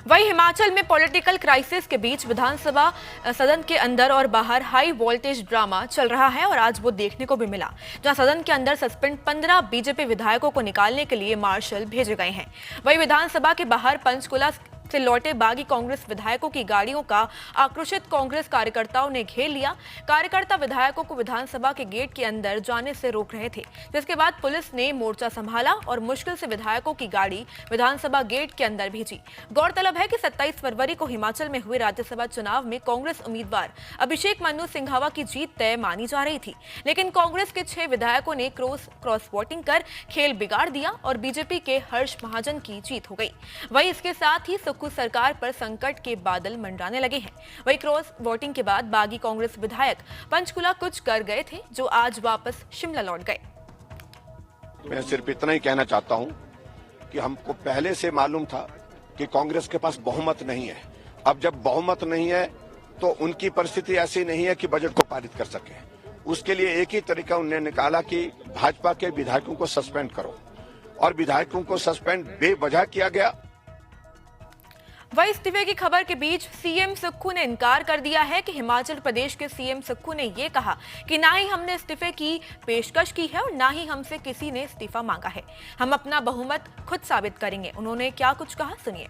वहीं हिमाचल में political crisis के बीच विधानसभा सदन के अंदर और बाहर हाई वोल्टेज ड्रामा चल रहा है और आज वो देखने को भी मिला, जहां सदन के अंदर सस्पेंड 15 बीजेपी विधायकों को निकालने के लिए मार्शल भेजे गए हैं। वहीं विधानसभा के बाहर पंचकुला से लौटे बागी कांग्रेस विधायकों की गाड़ियों का आक्रोशित कांग्रेस कार्यकर्ताओं ने घेर लिया। कार्यकर्ता विधायकों को विधानसभा के गेट के अंदर जाने से रोक रहे थे, जिसके बाद पुलिस ने मोर्चा संभाला और मुश्किल से विधायकों की गाड़ी विधानसभा गेट के अंदर भेजी। गौरतलब है कि 27 फरवरी को हिमाचल में हुए राज्यसभा चुनाव में कांग्रेस उम्मीदवार अभिषेक मनु सिंघावा की जीत तय मानी जा रही थी, लेकिन कांग्रेस के 6 विधायकों ने क्रॉस वोटिंग कर खेल बिगाड़ दिया और बीजेपी के हर्ष महाजन की जीत हो गई। वहीं इसके साथ ही सरकार पर संकट के बादल मंडराने लगे हैं। वहीं क्रॉस वोटिंग के बाद बागी कांग्रेस विधायक पंचकुला कुछ कर गए थे, जो आज वापस शिमला लौट गए। मैं सिर्फ इतना ही कहना चाहता हूं कि हमको पहले से मालूम था कि कांग्रेस के पास बहुमत नहीं है। अब जब बहुमत नहीं है तो उनकी परिस्थिति ऐसी नहीं है कि बजट को पारित कर सके। उसके लिए एक ही तरीका उन्होंने निकाला कि भाजपा के विधायकों को सस्पेंड करो, और विधायकों को सस्पेंड बेवजह किया गया। वहीं इस्तीफे की खबर के बीच सीएम सुक्खू ने इनकार कर दिया है कि हिमाचल प्रदेश के सीएम सुक्खू ने यह कहा कि ना ही हमने इस्तीफे की पेशकश की है और ना ही हमसे किसी ने इस्तीफा मांगा है। हम अपना बहुमत खुद साबित करेंगे। उन्होंने क्या कुछ कहा, सुनिए।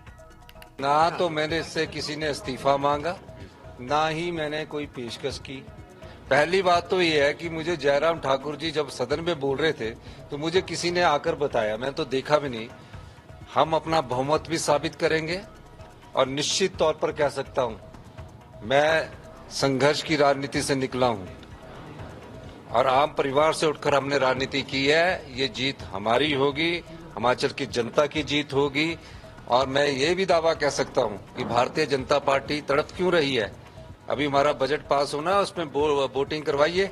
ना तो मैंने इससे किसी ने इस्तीफा मांगा, ना ही मैंने कोई पेशकश की। पहली बात तो ये है कि मुझे जयराम ठाकुर जी जब सदन में बोल रहे थे तो मुझे किसी ने आकर बताया, मैं तो देखा भी नहीं। हम अपना बहुमत भी साबित करेंगे और निश्चित तौर पर कह सकता हूं, मैं संघर्ष की राजनीति से निकला हूं और आम परिवार से उठकर हमने राजनीति की है। ये जीत हमारी होगी, हिमाचल की जनता की जीत होगी। और मैं ये भी दावा कह सकता हूं कि भारतीय जनता पार्टी तड़प क्यों रही है। अभी हमारा बजट पास होना, उसमें वोटिंग करवाइए,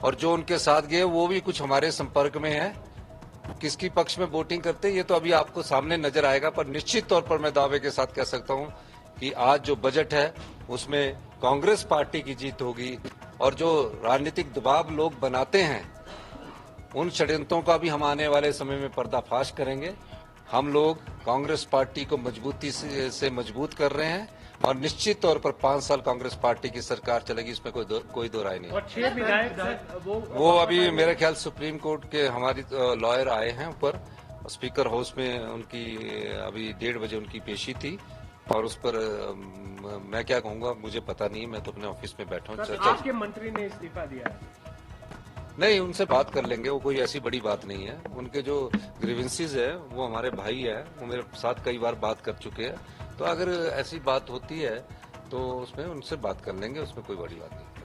और जो उनके साथ गए वो भी कुछ हमारे संपर्क में है। किसकी पक्ष में वोटिंग करते ये तो अभी आपको सामने नजर आएगा, पर निश्चित तौर पर मैं दावे के साथ कह सकता हूं कि आज जो बजट है उसमें कांग्रेस पार्टी की जीत होगी। और जो राजनीतिक दबाव लोग बनाते हैं उन षड्यंत्रों का भी हम आने वाले समय में पर्दाफाश करेंगे। हम लोग कांग्रेस पार्टी को मजबूती से मजबूत कर रहे हैं और निश्चित तौर पर 5 साल कांग्रेस पार्टी की सरकार चलेगी, इसमें कोई दो राय नहीं। और 6 विधायक वो अभी मेरे ख्याल सुप्रीम कोर्ट के हमारी लॉयर आए हैं ऊपर, स्पीकर हाउस में उनकी अभी 1:30 बजे उनकी पेशी थी, और उस पर मैं क्या कहूंगा मुझे पता नहीं, मैं तो अपने ऑफिस में बैठा हूँ। आपके मंत्री ने इस्तीफा दिया है? नहीं, उनसे बात कर लेंगे, वो कोई ऐसी बड़ी बात नहीं है। उनके जो ग्रीवेंसीज है वो हमारे भाई है, वो मेरे साथ कई बार बात कर चुके हैं। तो अगर ऐसी बात होती है तो उसमें उनसे बात कर लेंगे, उसमें कोई बड़ी बात नहीं।